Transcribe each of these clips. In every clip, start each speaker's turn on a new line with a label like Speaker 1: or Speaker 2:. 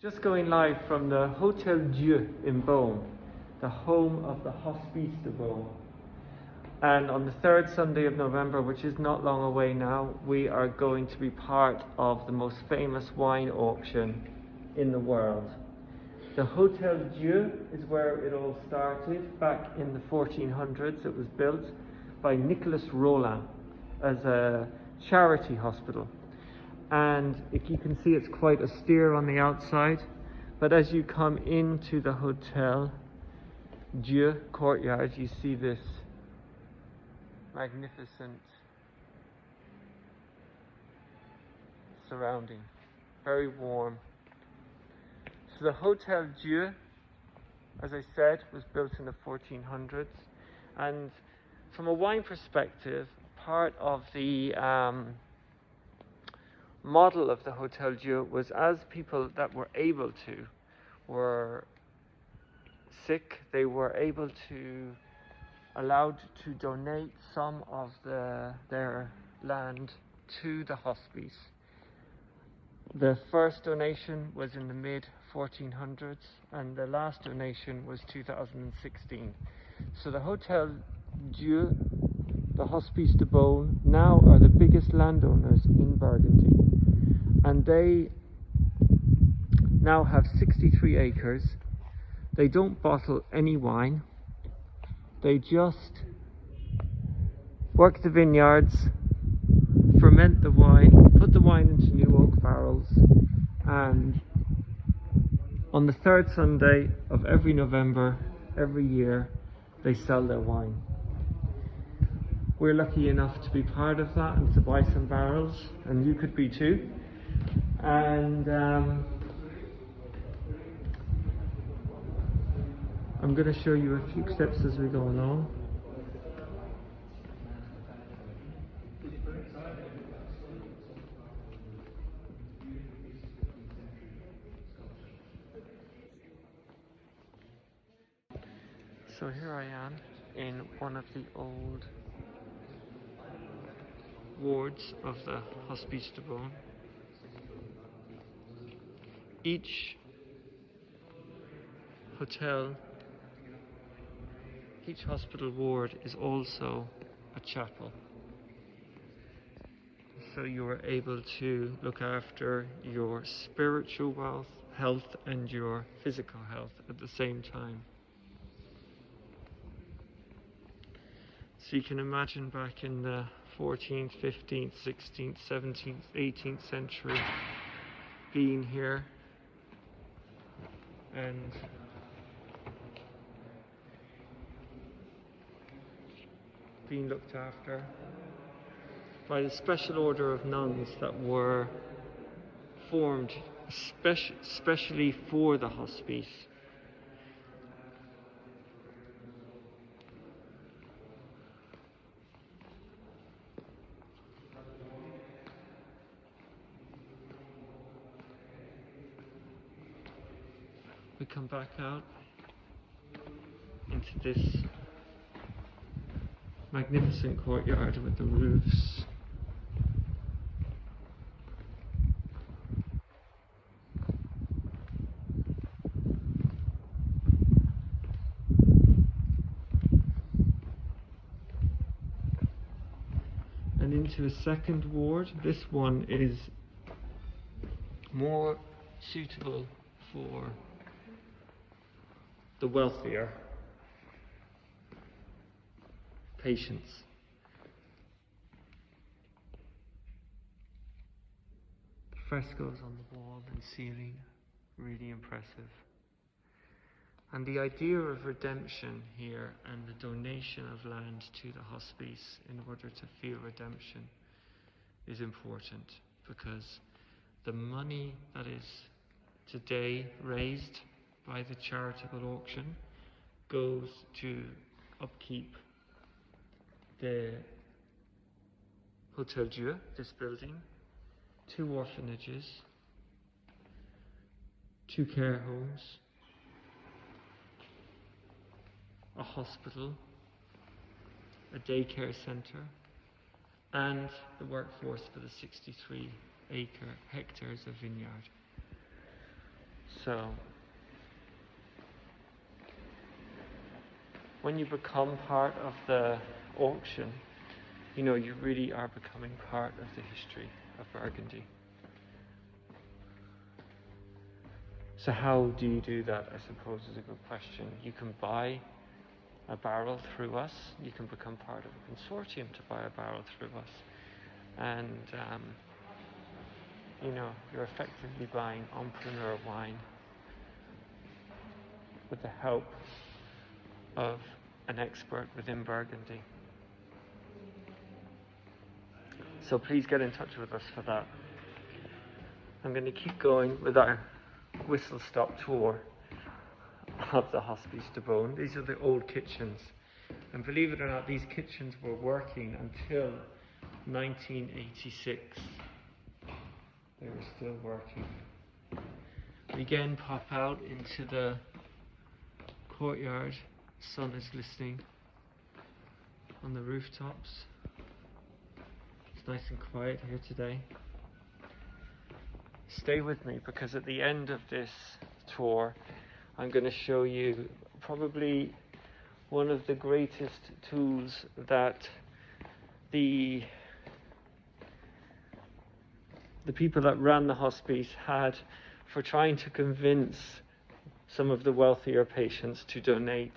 Speaker 1: Just going live from the Hotel Dieu in Beaune, the home of the Hospice de Beaune. And on the third Sunday of November, which is not long away now, we are going to be part of the most famous wine auction in the world. The Hotel Dieu is where it all started. Back in the 1400s, it was built by Nicolas Rollin as a charity hospital. And you can see it's quite austere on the outside, but as you come into the Hotel Dieu courtyard, you see this magnificent surrounding, very warm. So the Hotel Dieu, as I said, was built in the 1400s, and from a wine perspective, part of the model of the Hotel Dieu was, as people that were able to were sick, they were able to allowed to donate some of their land to the hospice. The first donation was in the mid 1400s and the last donation was 2016. So the Hotel Dieu, the Hospice de Beaune, now are the biggest landowners in Burgundy, and they now have 63 acres. They don't bottle any wine, they just work the vineyards, ferment the wine, put the wine into new oak barrels, and on the third Sunday of every November, every year, they sell their wine. We're lucky enough to be part of that and to buy some barrels, and you could be too. And I'm going to show you a few clips as we go along. So here I am in one of the old wards of the Hospice de Beaune. Each hospital ward is also a chapel. So you are able to look after your spiritual health and your physical health at the same time. So you can imagine back in the 14th, 15th, 16th, 17th, 18th century being here and being looked after by the special order of nuns that were formed especially for the hospice. We come back out into this magnificent courtyard with the roofs. And into a second ward. This one is more suitable for the wealthier patients. Frescoes on the wall and ceiling, really impressive. And the idea of redemption here and the donation of land to the hospice in order to feel redemption is important, because the money that is today raised by the charitable auction goes to upkeep the Hotel Dieu, this building, 2 orphanages, 2 care homes, a hospital, a daycare centre, and the workforce for the 63 hectares of vineyard. So when you become part of the auction, you know, you really are becoming part of the history of Burgundy. So how do you do that, I suppose, is a good question. You can buy a barrel through us. You can become part of a consortium to buy a barrel through us. And, you know, you're effectively buying entrepreneur wine with the help of an expert within Burgundy. So please get in touch with us for that. I'm going to keep going with our whistle-stop tour of the Hospice de Beaune. These are the old kitchens. And believe it or not, these kitchens were working until 1986. They were still working. We again pop out into the courtyard. Sun is glistening on the rooftops. It's nice and quiet here today. Stay with me, because at the end of this tour I'm going to show you probably one of the greatest tools that the people that ran the hospice had for trying to convince some of the wealthier patients to donate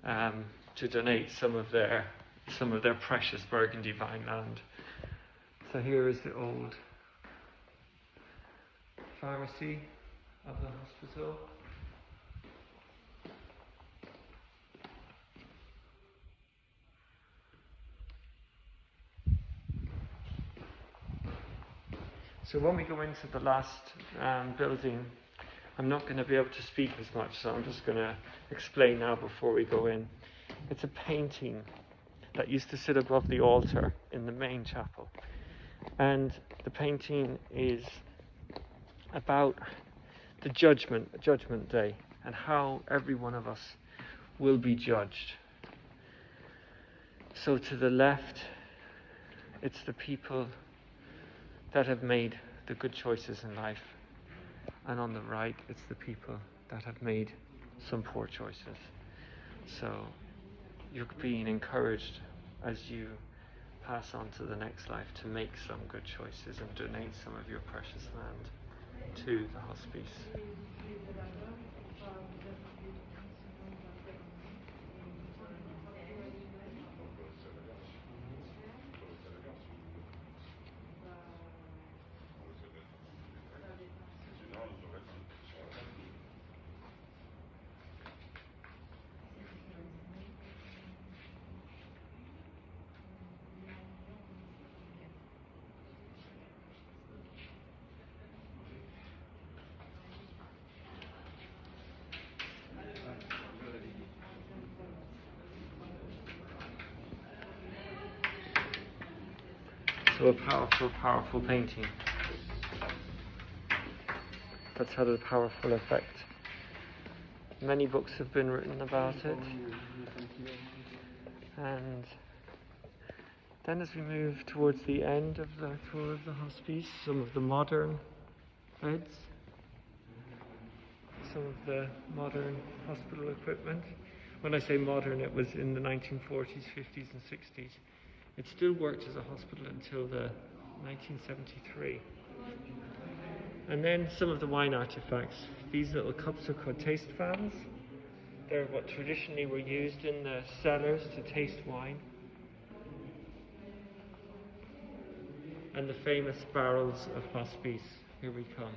Speaker 1: some of their precious Burgundy vineland. So here is the old pharmacy of the hospital. So when we go into the last building, I'm not going to be able to speak as much, so I'm just going to explain now before we go in. It's a painting that used to sit above the altar in the main chapel. And the painting is about the judgment day, and how every one of us will be judged. So to the left, it's the people that have made the good choices in life, and on the right, it's the people that have made some poor choices. So you're being encouraged as you pass on to the next life to make some good choices and donate some of your precious land to the hospice. So a powerful, powerful painting. That's had a powerful effect. Many books have been written about it. And then as we move towards the end of the tour of the hospice, some of the modern beds, some of the modern hospital equipment. When I say modern, it was in the 1940s, 50s and 60s. It still worked as a hospital until the 1973. And then some of the wine artifacts. These little cups are called taste fans. They're what traditionally were used in the cellars to taste wine. And the famous barrels of hospice. Here we come.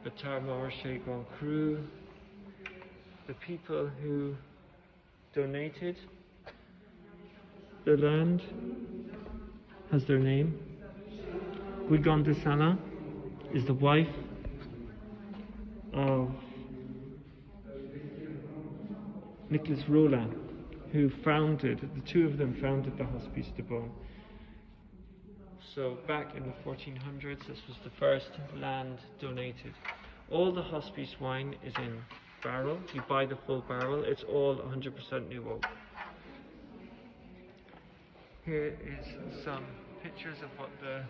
Speaker 1: The Tarmarché Grand Cru. The people who donated the land has their name. Guigon de Salin is the wife of Nicolas Rollin, who the two of them founded the Hospice de Beaune. So back in the 1400s, this was the first land donated. All the hospice wine is in barrel. You buy the full barrel. It's all 100% new oak. Here is some pictures of what the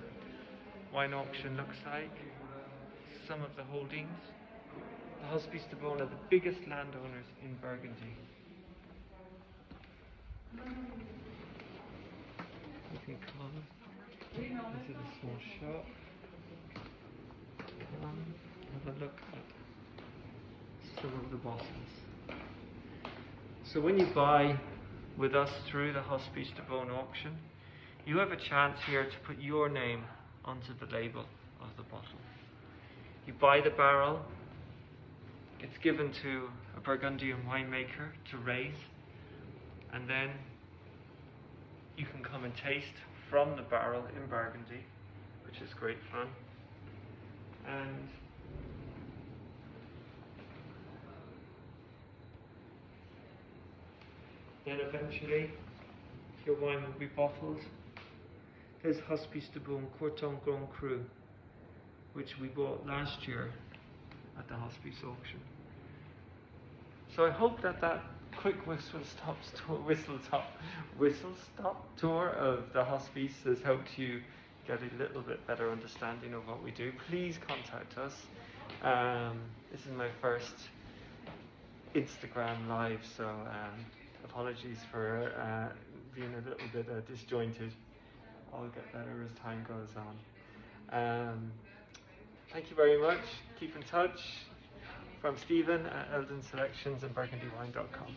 Speaker 1: wine auction looks like. some of the holdings. The Hospice de Beaune are the biggest landowners in Burgundy. You can come into the small shop, have a look at some of the bottles. So when you buy with us through the Hospice de Beaune auction, you have a chance here to put your name onto the label of the bottle. You buy the barrel, it's given to a Burgundian winemaker to raise, and then you can come and taste from the barrel in Burgundy, which is great fun. And then eventually your wine will be bottled. There's Hospice de Beaune Courton Grand Cru, which we bought last year at the Hospice auction. So I hope that quick whistle-stop tour of the Hospice has helped you get a little bit better understanding of what we do. Please contact us. This is my first Instagram live, so apologies for being a little bit disjointed. I'll get better as time goes on. Thank you very much. Keep in touch. From Stephen at Eldon Selections and BurgundyWine.com.